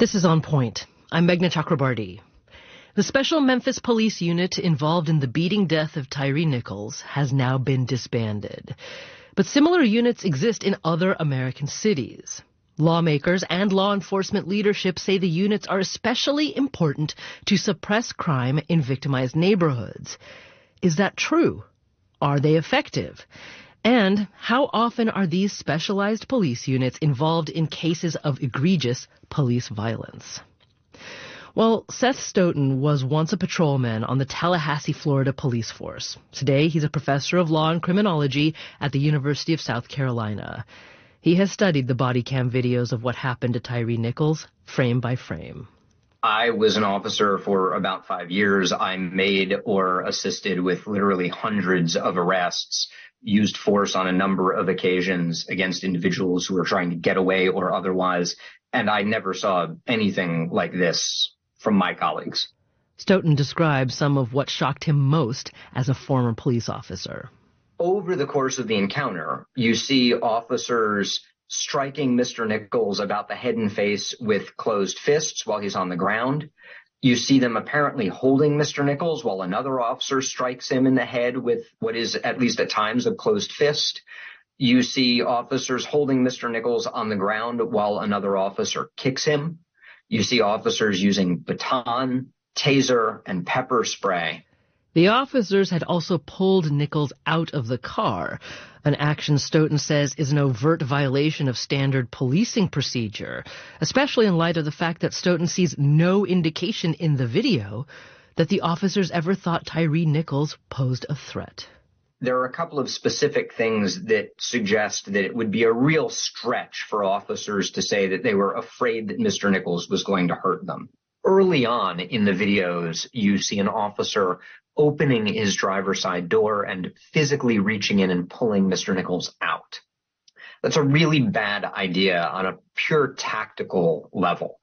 This is On Point. I'm Meghna Chakrabarti. The special Memphis police unit involved in the beating death of Tyre Nichols has now been disbanded. But similar units exist in other American cities. Lawmakers and law enforcement leadership say the units are especially important to suppress crime in victimized neighborhoods. Is that true? Are they effective? And how often are these specialized police units involved in cases of egregious police violence? Well, Seth Stoughton was once a patrolman on the Tallahassee, Florida police force. Today, he's a professor of law and criminology at the University of South Carolina. He has studied the body cam videos of what happened to Tyre Nichols, frame by frame. I was an officer for about 5 years. I made or assisted with literally hundreds of arrests, used force on a number of occasions against individuals who were trying to get away or otherwise, and I never saw anything like this from my colleagues. Stoughton describes some of what shocked him most as a former police officer. Over the course of the encounter, you see officers striking Mr. Nichols about the head and face with closed fists while he's on the ground. You see them apparently holding Mr. Nichols while another officer strikes him in the head with what is, at least at times, a closed fist. You see officers holding Mr. Nichols on the ground while another officer kicks him. You see officers using baton, taser, and pepper spray. The officers had also pulled Nichols out of the car, an action Stoughton says is an overt violation of standard policing procedure, especially in light of the fact that Stoughton sees no indication in the video that the officers ever thought Tyre Nichols posed a threat. There are a couple of specific things that suggest that it would be a real stretch for officers to say that they were afraid that Mr. Nichols was going to hurt them. Early on in the videos, you see an officer opening his driver's side door and physically reaching in and pulling Mr. Nichols out. That's a really bad idea on a pure tactical level.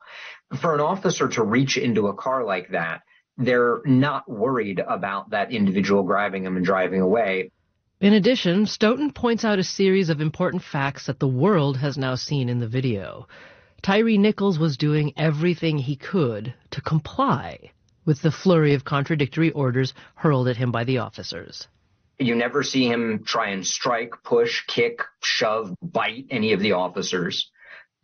For an officer to reach into a car like that, they're not worried about that individual grabbing him and driving away. In addition, Stoughton points out a series of important facts that the world has now seen in the video. Tyre Nichols was doing everything he could to comply with the flurry of contradictory orders hurled at him by the officers. You never see him try and strike, push, kick, shove, bite any of the officers.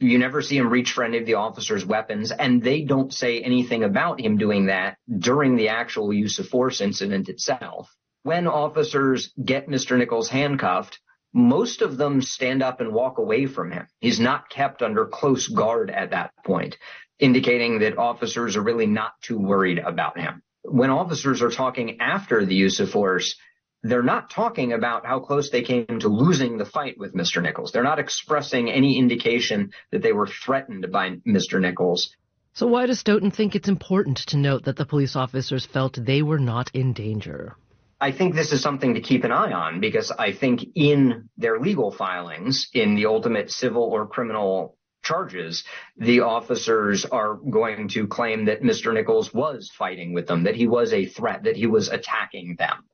You never see him reach for any of the officers' weapons, and they don't say anything about him doing that during the actual use of force incident itself. When officers get Mr. Nichols handcuffed, most of them stand up and walk away from him. He's not kept under close guard at that point, indicating that officers are really not too worried about him. When officers are talking after the use of force, they're not talking about how close they came to losing the fight with Mr. Nichols. They're not expressing any indication that they were threatened by Mr. Nichols. So why does Stoughton think it's important to note that the police officers felt they were not in danger? I think this is something to keep an eye on because I think in their legal filings, in the ultimate civil or criminal charges, the officers are going to claim that Mr. Nichols was fighting with them, that he was a threat, that he was attacking them.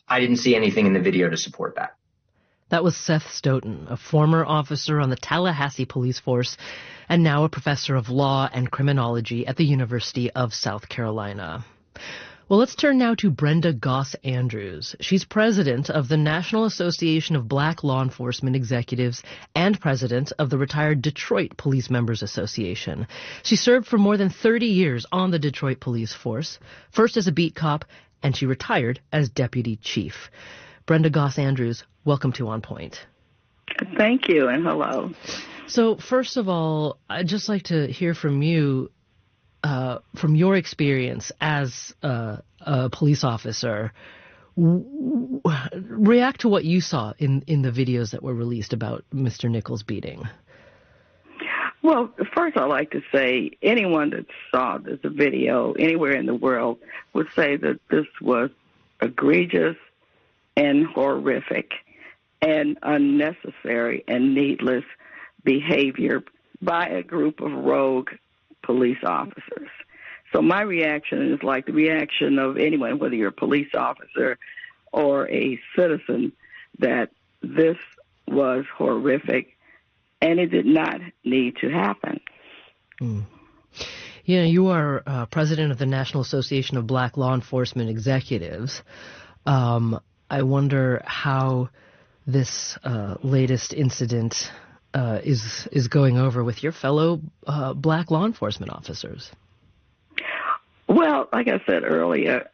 I didn't see anything in the video to support that. That was Seth Stoughton, a former officer on the Tallahassee police force and now a professor of law and criminology at the University of South Carolina. Well, let's turn now to Brenda Goss Andrews. She's president of the National Association of Black Law Enforcement Executives and president of the retired Detroit Police Members Association. She served for more than 30 years on the Detroit police force, first as a beat cop, and she retired as deputy chief. Brenda Goss Andrews, welcome to On Point. Thank you, and hello. So, first of all, I'd just like to hear from you, from your experience as a police officer. React to what you saw in the videos that were released about Mr. Nichols' beating. Well, first I'd like to say anyone that saw this video anywhere in the world would say that this was egregious and horrific and unnecessary and needless behavior by a group of rogue police officers. So my reaction is like the reaction of anyone, whether you're a police officer or a citizen, that this was horrific and it did not need to happen. Mm. Yeah, you are president of the National Association of Black Law Enforcement Executives. I wonder how this latest incident is going over with your fellow black law enforcement officers. Well, like I said earlier,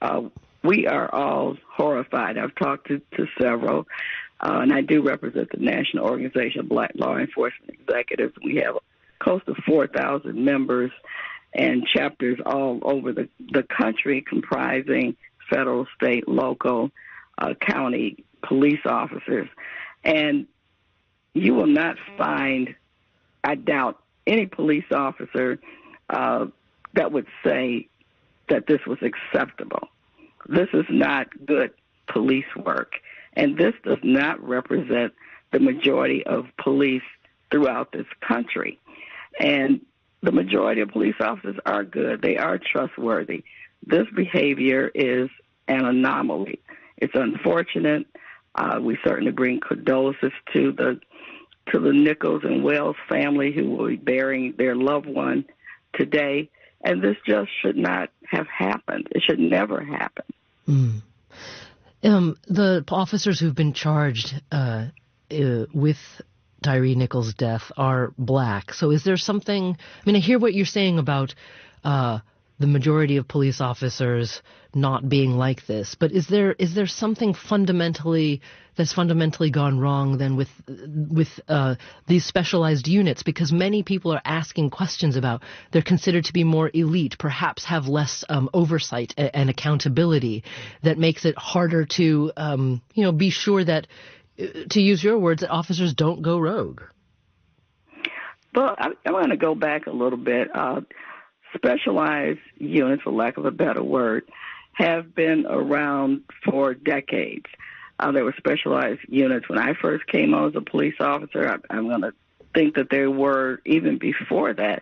we are all horrified. I've talked to several, and I do represent the National Organization of Black Law Enforcement Executives. We have close to 4,000 members and chapters all over the country, comprising federal, state, local, county police officers. And you will not find, I doubt, any police officer that would say that this was acceptable. This is not good police work. And this does not represent the majority of police throughout this country. And the majority of police officers are good. They are trustworthy. This behavior is an anomaly. It's unfortunate. We certainly bring condolences to the Nichols and Wells family who will be burying their loved one today. And this just should not have happened. It should never happen. The officers who've been charged with Tyre Nichols' death are black. So is there something, I mean, I hear what you're saying about the majority of police officers not being like this, but is there something that's fundamentally gone wrong then with these specialized units? Because many people are asking questions about, they're considered to be more elite, perhaps have less oversight and accountability, that makes it harder to be sure that, to use your words, that officers don't go rogue. Well, I want to go back a little bit. Specialized units, for lack of a better word, have been around for decades. There were specialized units when I first came on as a police officer. I'm going to think that there were even before that.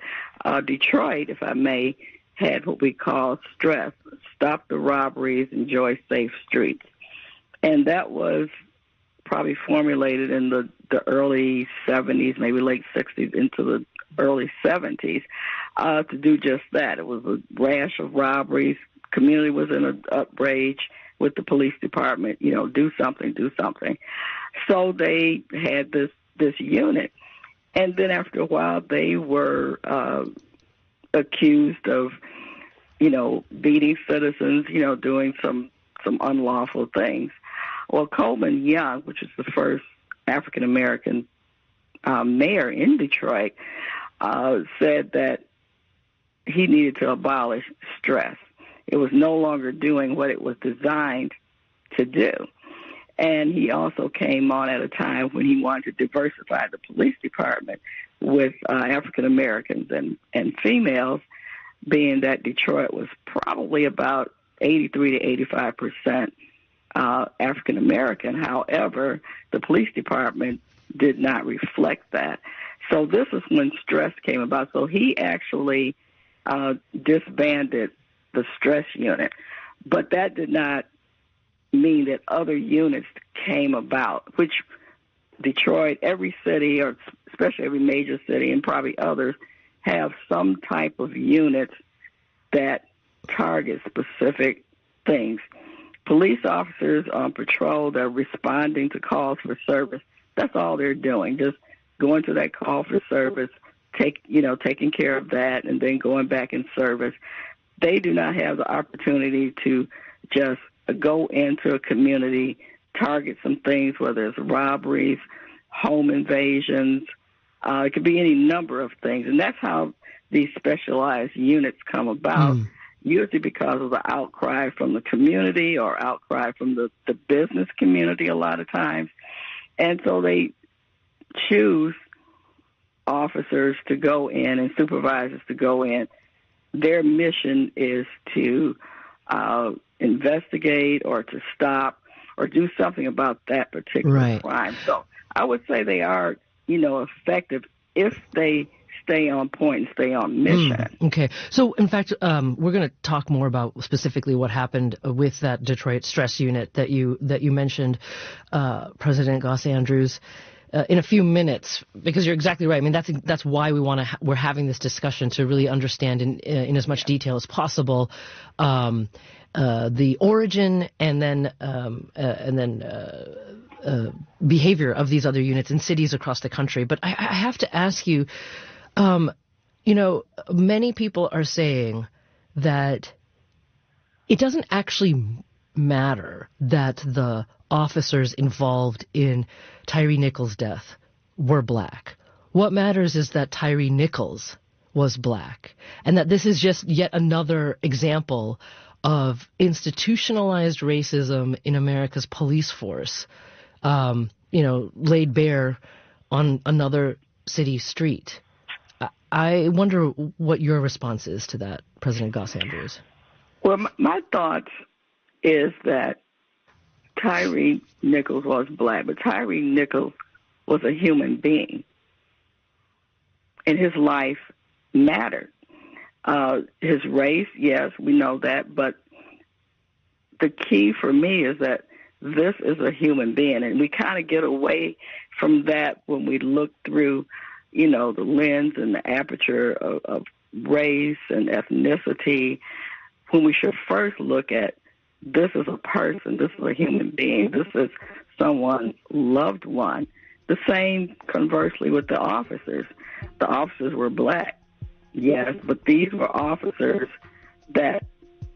Detroit, if I may, had what we call STRESS, Stop the Robberies, Enjoy Safe Streets. And that was probably formulated in the early 70s, maybe late 60s into the early 70s, to do just that. It was a rash of robberies. Community was in an outrage with the police department, do something. So they had this unit. And then after a while, they were accused of, beating citizens, doing some unlawful things. Well, Coleman Young, which is the first African-American mayor in Detroit, said that he needed to abolish STRESS. It was no longer doing what it was designed to do. And he also came on at a time when he wanted to diversify the police department with African Americans and females, being that Detroit was probably about 83 to 85% African American. However, the police department did not reflect that. So this is when STRESS came about. So he actually disbanded the STRESS unit. But that did not mean that other units came about, which Detroit, every city, or especially every major city and probably others, have some type of units that target specific things. Police officers on patrol, they're responding to calls for service. That's all they're doing, just going to that call for service, taking care of that, and then going back in service. They do not have the opportunity to just go into a community, target some things, whether it's robberies, home invasions. It could be any number of things. And that's how these specialized units come about, usually because of the outcry from the community or outcry from the business community a lot of times. And so they choose officers to go in and supervisors to go in. Their mission is to investigate or to stop or do something about that particular crime. So I would say they are, effective if they stay on point and stay on mission. Okay. So, in fact, we're going to talk more about specifically what happened with that Detroit STRESS unit that you mentioned, President Goss Andrews. in a few minutes, because you're exactly right. I mean, that's why we're having this discussion, to really understand in as much detail as possible the origin and then behavior of these other units in cities across the country. But I have to ask you, many people are saying that it doesn't actually matter that the officers involved in Tyre Nichols' death were black. What matters is that Tyre Nichols was black, and that this is just yet another example of institutionalized racism in America's police force, laid bare on another city street. I wonder what your response is to that, President Goss Andrews. Well, my thoughts is that Tyre Nichols was black, but Tyre Nichols was a human being, and his life mattered. His race, yes, we know that, but the key for me is that this is a human being, and we kind of get away from that when we look through, the lens and the aperture of race and ethnicity, when we should first look at this is a person, this is a human being, this is someone's loved one. The same, conversely, with the officers. The officers were black, yes, but these were officers that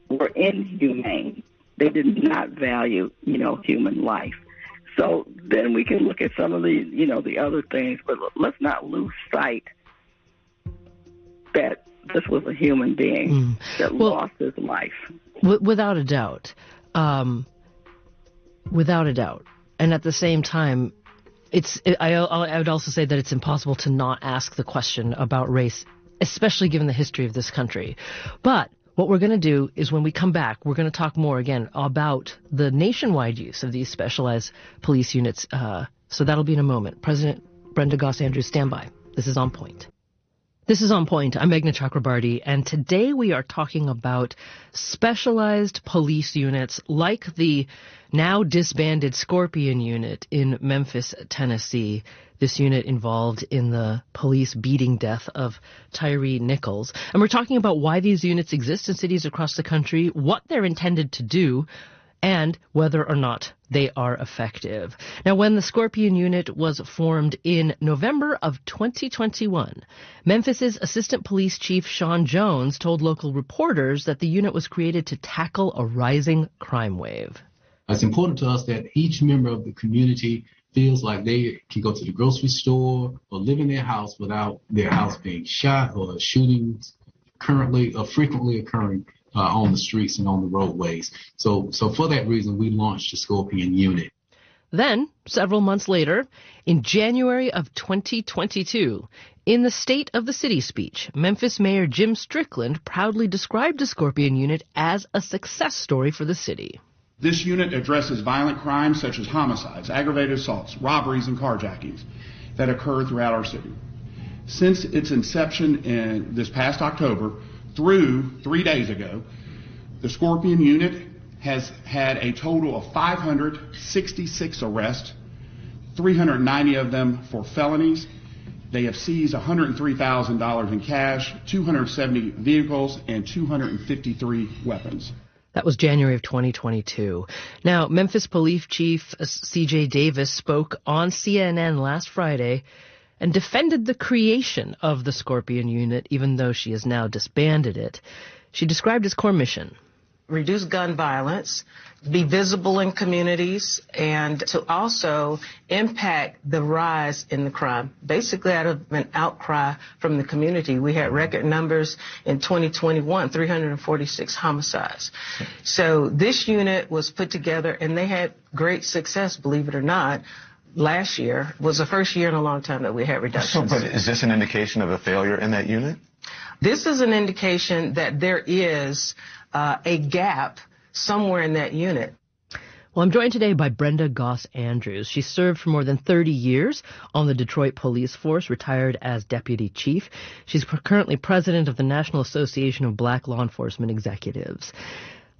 were inhumane. They did not value, human life. So then we can look at some of the, the other things, but let's not lose sight that this was a human being that lost his life. Without a doubt. Without a doubt. And at the same time, I would also say that it's impossible to not ask the question about race, especially given the history of this country. But what we're going to do is, when we come back, we're going to talk more again about the nationwide use of these specialized police units. So that'll be in a moment. President Brenda Goss Andrews, stand by. This is On Point. This is On Point. I'm Meghna Chakrabarti, and today we are talking about specialized police units like the now disbanded Scorpion unit in Memphis, Tennessee. This unit involved in the police beating death of Tyre Nichols. And we're talking about why these units exist in cities across the country, what they're intended to do, and whether or not they are effective. Now, when the Scorpion unit was formed in November of 2021, Memphis's Assistant Police Chief Sean Jones told local reporters that the unit was created to tackle a rising crime wave. It's important to us that each member of the community feels like they can go to the grocery store or live in their house without their house being shot or shootings currently or frequently occurring on the streets and on the roadways. So for that reason, we launched the Scorpion unit. Then, several months later, in January of 2022, in the State of the City speech, Memphis Mayor Jim Strickland proudly described the Scorpion unit as a success story for the city. This unit addresses violent crimes such as homicides, aggravated assaults, robberies, and carjackings that occur throughout our city. Since its inception in this past October through 3 days ago, the Scorpion unit has had a total of 566 arrests, 390 of them for felonies. They have seized $103,000 in cash, 270 vehicles, and 253 weapons. That was January of 2022. Now, Memphis Police Chief C.J. Davis spoke on CNN last Friday and defended the creation of the Scorpion unit, even though she has now disbanded it. She described its core mission: reduce gun violence, be visible in communities, and to also impact the rise in the crime. Basically, out of an outcry from the community, we had record numbers in 2021, 346 homicides. So this unit was put together, and they had great success, believe it or not. Last year was the first year in a long time that we had reductions. So, but is this an indication of a failure in that unit? This is an indication that there is a gap somewhere in that unit. Well, I'm joined today by Brenda Goss Andrews. She served for more than 30 years on the Detroit Police Force, retired as deputy chief. She's currently president of the National Association of Black Law Enforcement Executives.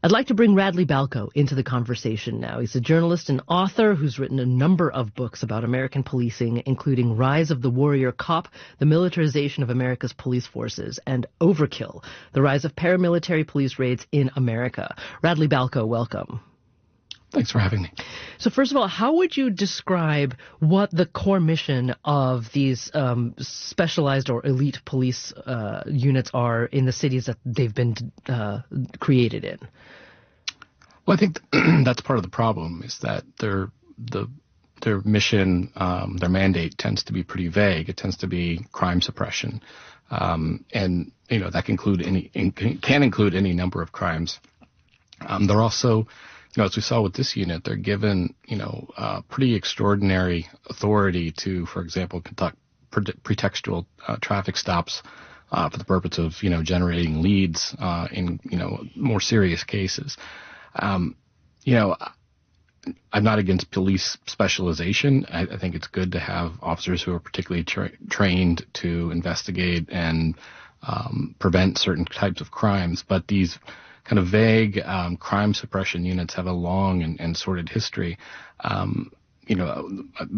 I'd like to bring Radley Balko into the conversation now. He's a journalist and author who's written a number of books about American policing, including Rise of the Warrior Cop, The Militarization of America's Police Forces, and Overkill, The Rise of Paramilitary Police Raids in America. Radley Balko, welcome. Thanks for having me. So first of all, how would you describe what the core mission of these specialized or elite police units are in the cities that they've been created in? Well, I think that's part of the problem, is that their mission, their mandate tends to be pretty vague. It tends to be crime suppression, and that can include any number of crimes. They're also, as we saw with this unit, they're given, pretty extraordinary authority to, for example, conduct pretextual traffic stops for the purpose of, generating leads in, more serious cases. I'm not against police specialization. I think it's good to have officers who are particularly trained to investigate and prevent certain types of crimes, but these kind of vague crime suppression units have a long and sordid history. I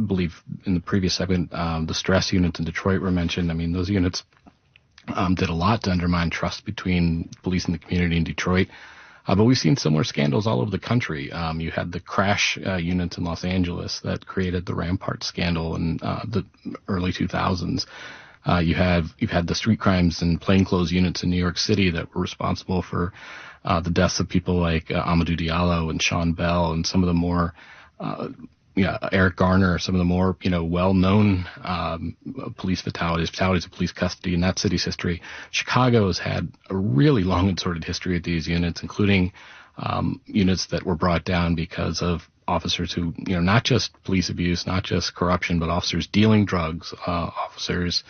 believe in the previous segment, the stress units in Detroit were mentioned. I mean, those units did a lot to undermine trust between police and the community in Detroit. But we've seen similar scandals all over the country. You had the crash units in Los Angeles that created the Rampart scandal in the early 2000s. You've had the street crimes and plainclothes units in New York City that were responsible for the deaths of people like Amadou Diallo and Sean Bell, and some of the more, Eric Garner, some of the more, well-known police fatalities of police custody in that city's history. Chicago has had a really long and sordid history of these units, including units that were brought down because of officers who, not just police abuse, not just corruption, but officers dealing drugs, officers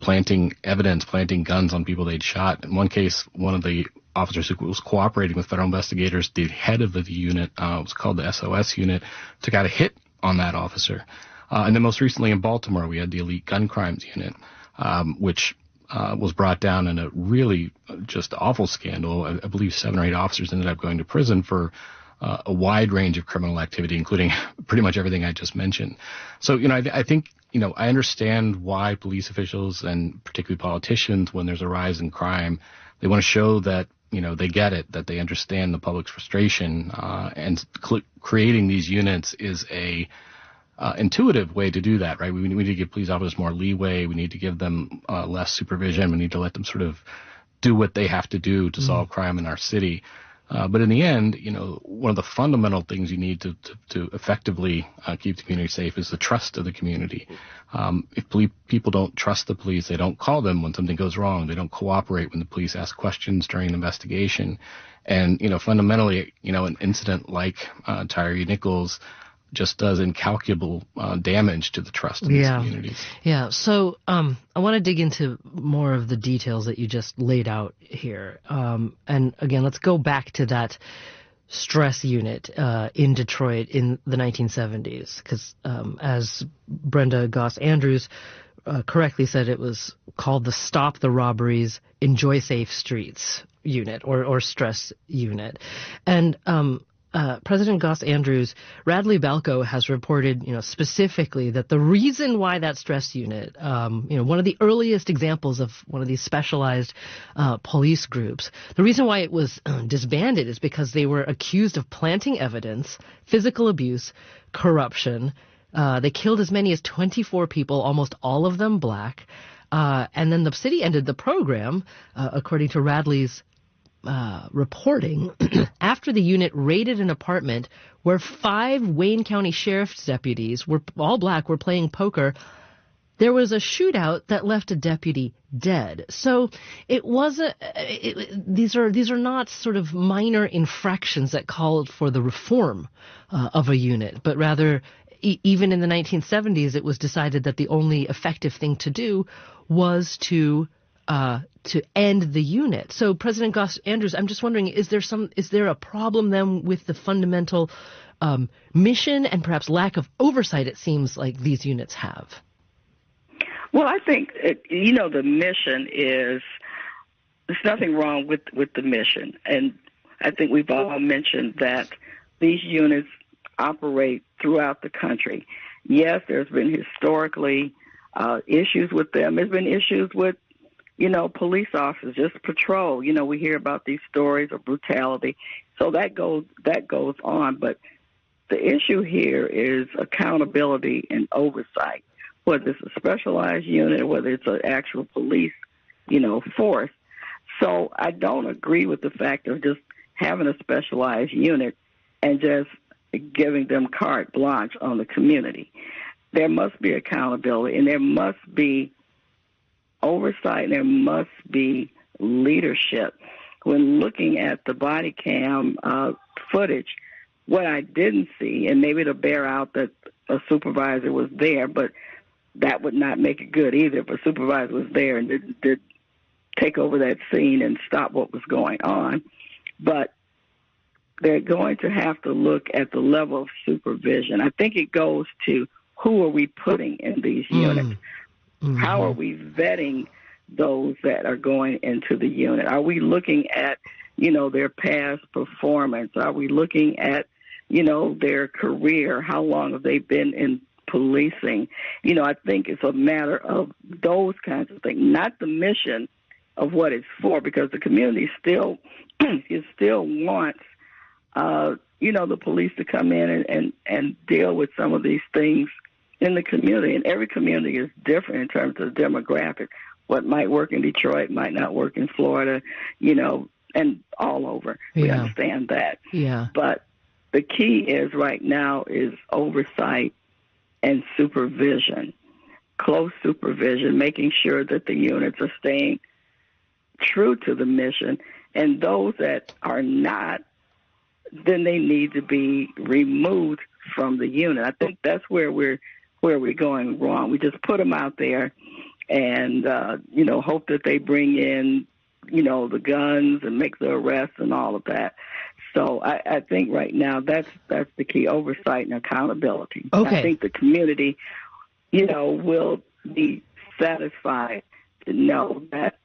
planting evidence, planting guns on people they'd shot. In one case, one of the officers who was cooperating with federal investigators, the head of the unit, was called the SOS unit, took out a hit on that officer. And then most recently in Baltimore, we had the elite gun crimes unit, which was brought down in a really just awful scandal. I believe 7 or 8 officers ended up going to prison for a wide range of criminal activity, including pretty much everything I just mentioned. So, I think, I understand why police officials and particularly politicians, when there's a rise in crime, they want to show that, they get it, that they understand the public's frustration, and creating these units is a intuitive way to do that, right? We need to give police officers more leeway. We need to give them less supervision. We need to let them sort of do what they have to do to solve crime in our city. But in the end, one of the fundamental things you need to effectively keep the community safe is the trust of the community. If people don't trust the police, they don't call them when something goes wrong. They don't cooperate when the police ask questions during an investigation. And, fundamentally, an incident like Tyre Nichols just does incalculable damage to the trust of these communities. Yeah. So I want to dig into more of the details that you just laid out here. And again, let's go back to that stress unit in Detroit in the 1970s, because as Brenda Goss Andrews correctly said, it was called the Stop the Robberies, Enjoy Safe Streets unit, or stress unit. And President Goss Andrews, Radley Balko has reported, specifically that the reason why that stress unit, one of the earliest examples of one of these specialized police groups, the reason why it was disbanded is because they were accused of planting evidence, physical abuse, corruption. They killed as many as 24 people, almost all of them black. And then the city ended the program, according to Radley's reporting, after the unit raided an apartment where 5 Wayne County Sheriff's deputies, all black, were playing poker. There was a shootout that left a deputy dead. So it was these are not sort of minor infractions that called for the reform of a unit, but rather even in the 1970s, it was decided that the only effective thing to do was to end the unit. So President Goss Andrews, I'm just wondering, is there a problem then with the fundamental mission and perhaps lack of oversight it seems like these units have? Well, I think, the mission is, there's nothing wrong with the mission. And I think we've all mentioned that these units operate throughout the country. Yes, there's been historically issues with them. There's been issues with, police officers, just patrol. We hear about these stories of brutality. So that goes on. But the issue here is accountability and oversight, whether it's a specialized unit or whether it's an actual police, force. So I don't agree with the fact of just having a specialized unit and just giving them carte blanche on the community. There must be accountability, and there must be oversight, and there must be leadership. When looking at the body cam footage, what I didn't see, and maybe to bear out that a supervisor was there, but that would not make it good either if a supervisor was there and did take over that scene and stop what was going on. But they're going to have to look at the level of supervision. I think it goes to who are we putting in these units? Mm-hmm. How are we vetting those that are going into the unit? Are we looking at, their past performance? Are we looking at, their career? How long have they been in policing? I think it's a matter of those kinds of things, not the mission of what it's for, because the community still wants the police to come in and deal with some of these things in the community. And every community is different in terms of demographic. What might work in Detroit might not work in Florida, and all over. Yeah. We understand that. Yeah. But the key is right now is oversight and supervision, close supervision, making sure that the units are staying true to the mission. And those that are not, then they need to be removed from the unit. I think that's where we're going wrong. We just put them out there and, hope that they bring in, the guns and make the arrests and all of that. So I think right now that's the key, oversight and accountability. Okay. I think the community, will be satisfied to know that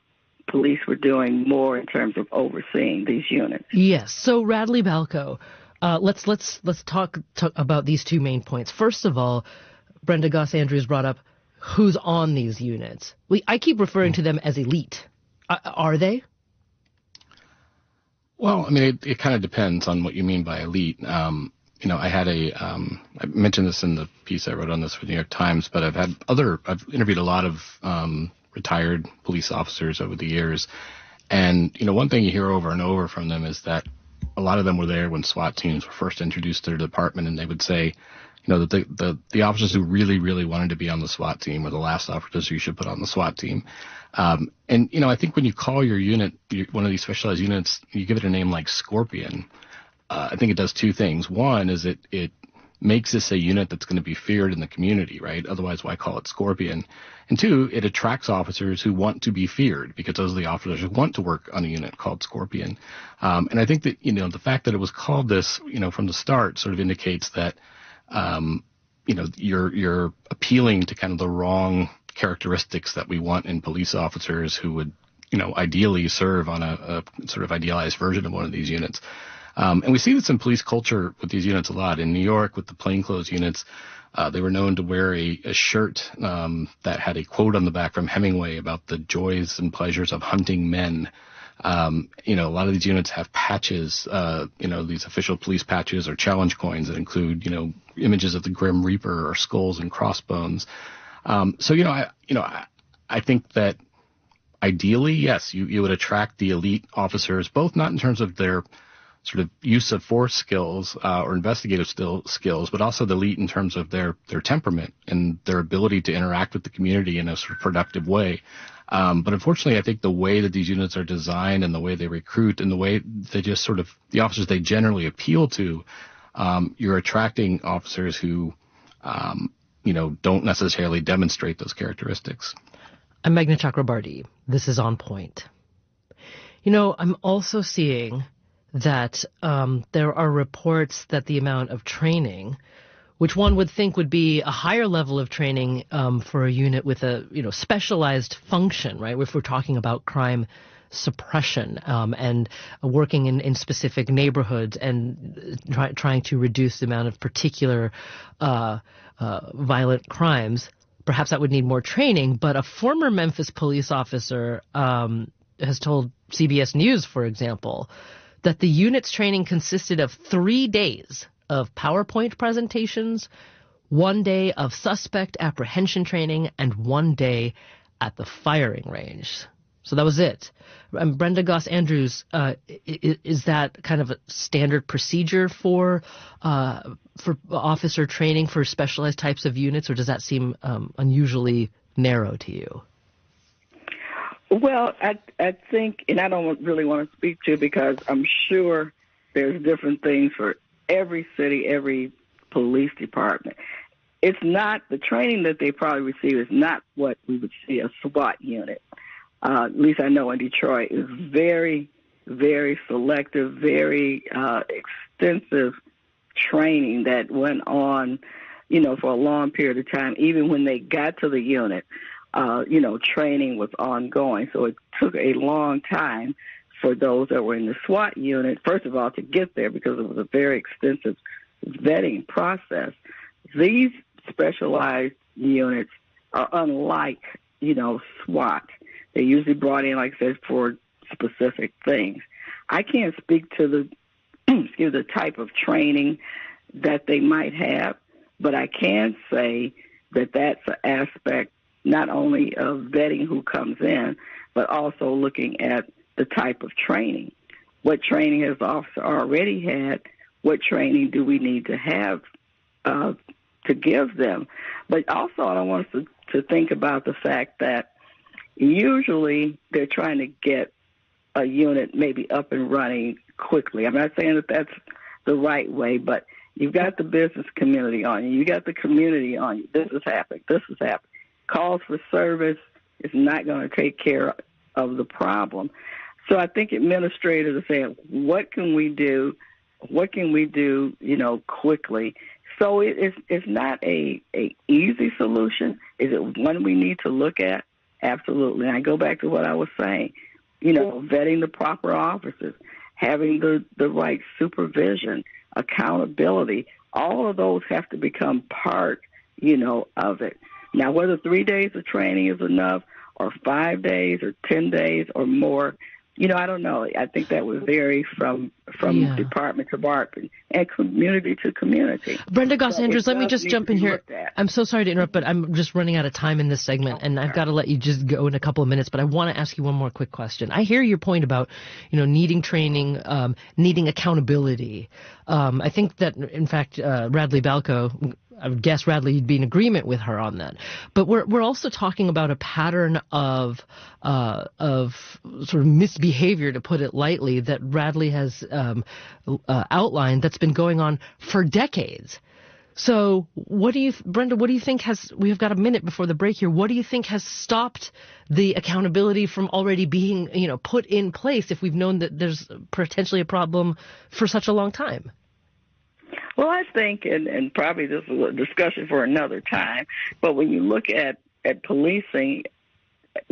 police were doing more in terms of overseeing these units. Yes. So Radley Balko, let's talk about these two main points. First of all, Brenda Goss Andrews brought up who's on these units. I keep referring to them as elite. Are they? Well, I mean, it kind of depends on what you mean by elite. I had I mentioned this in the piece I wrote on this for the New York Times, but I've interviewed a lot of retired police officers over the years. And, one thing you hear over and over from them is that a lot of them were there when SWAT teams were first introduced to their department, and they would say, that the officers who really, really wanted to be on the SWAT team were the last officers you should put on the SWAT team. And I think when you call your unit one of these specialized units, you give it a name like Scorpion. I think it does two things. One is it makes this a unit that's going to be feared in the community, right? Otherwise, why call it Scorpion? And two, it attracts officers who want to be feared because those are the officers who want to work on a unit called Scorpion. And I think that, the fact that it was called this, from the start sort of indicates that, you're appealing to kind of the wrong characteristics that we want in police officers who would, ideally serve on a sort of idealized version of one of these units. And we see this in police culture with these units a lot. In New York, with the plainclothes units, they were known to wear a shirt that had a quote on the back from Hemingway about the joys and pleasures of hunting men. A lot of these units have patches, these official police patches or challenge coins that include, images of the Grim Reaper or skulls and crossbones. I think that ideally, yes, you would attract the elite officers, both not in terms of their sort of use of force skills or investigative skills, but also the elite in terms of their temperament and their ability to interact with the community in a sort of productive way. But unfortunately, I think the way that these units are designed and the way they recruit and the way they just sort of the officers they generally appeal to, you're attracting officers who, don't necessarily demonstrate those characteristics. I'm Meghna Chakrabarti. This is On Point. I'm also seeing that there are reports that the amount of training, which one would think would be a higher level of training for a unit with a specialized function, right? If we're talking about crime suppression and working in specific neighborhoods and trying to reduce the amount of particular violent crimes. Perhaps that would need more training, but a former Memphis police officer has told CBS News, for example, that the unit's training consisted of 3 days of PowerPoint presentations, 1 day of suspect apprehension training, and 1 day at the firing range. So that was it. Brenda Goss Andrews, is that kind of a standard procedure for officer training for specialized types of units, or does that seem unusually narrow to you? Well, I think, and I don't really want to speak to, because I'm sure there's different things for every city, every police department. It's not, the training that they probably receive is not what we would see a SWAT unit. At least I know in Detroit, is very, very selective, very extensive training that went on, for a long period of time. Even when they got to the unit, training was ongoing. So it took a long time for those that were in the SWAT unit, first of all, to get there, because it was a very extensive vetting process. These specialized units are unlike, SWAT. They're usually brought in, like I said, for specific things. I can't speak to the type of training that they might have, but I can say that that's an aspect not only of vetting who comes in, but also looking at the type of training. What training has the officer already had? What training do we need to have to give them? But also, I don't want us to think about the fact that usually they're trying to get a unit maybe up and running quickly. I'm not saying that that's the right way, but you've got the business community on you. You got the community on you. This is happening. This is happening. Calls for service is not going to take care of the problem. So I think administrators are saying, what can we do? What can we do, quickly? So it's not a easy solution. Is it one we need to look at? Absolutely. And I go back to what I was saying, vetting the proper officers, having the right supervision, accountability. All of those have to become part, of it. Now, whether 3 days of training is enough, or 5 days, or 10 days, or more, I don't know. I think that would vary from department to department and community to community. Brenda Goss Andrews, let me just jump in here. I'm so sorry to interrupt, but I'm just running out of time in this segment, and I've got to let you just go in a couple of minutes. But I want to ask you one more quick question. I hear your point about, needing training, needing accountability. I think that, in fact, Radley Balko, I would guess, Radley, you'd be in agreement with her on that. But we're also talking about a pattern of sort of misbehavior, to put it lightly, that Radley has outlined that's been going on for decades. So Brenda, what do you think we've got a minute before the break here, what do you think has stopped the accountability from already being, put in place if we've known that there's potentially a problem for such a long time? Well, I think, and probably this is a discussion for another time, but when you look at policing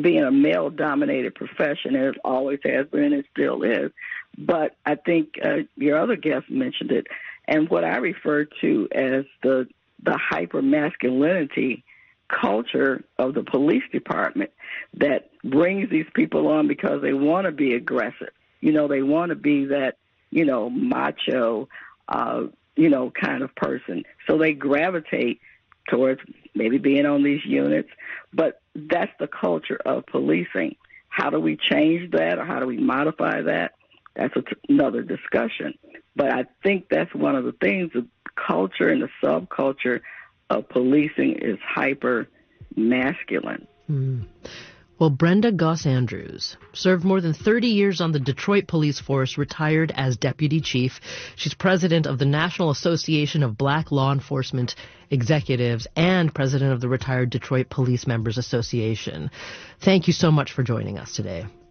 being a male-dominated profession, it always has been and it still is, but I think your other guest mentioned it, and what I refer to as the hyper-masculinity culture of the police department that brings these people on because they want to be aggressive. They want to be that, macho, kind of person. So they gravitate towards maybe being on these units, but that's the culture of policing. How do we change that, or how do we modify that? That's another discussion. But I think that's one of the things, the culture and the subculture of policing is hyper masculine. Well, Brenda Goss Andrews served more than 30 years on the Detroit Police Force, retired as deputy chief. She's president of the National Association of Black Law Enforcement Executives and president of the Retired Detroit Police Members Association. Thank you so much for joining us today.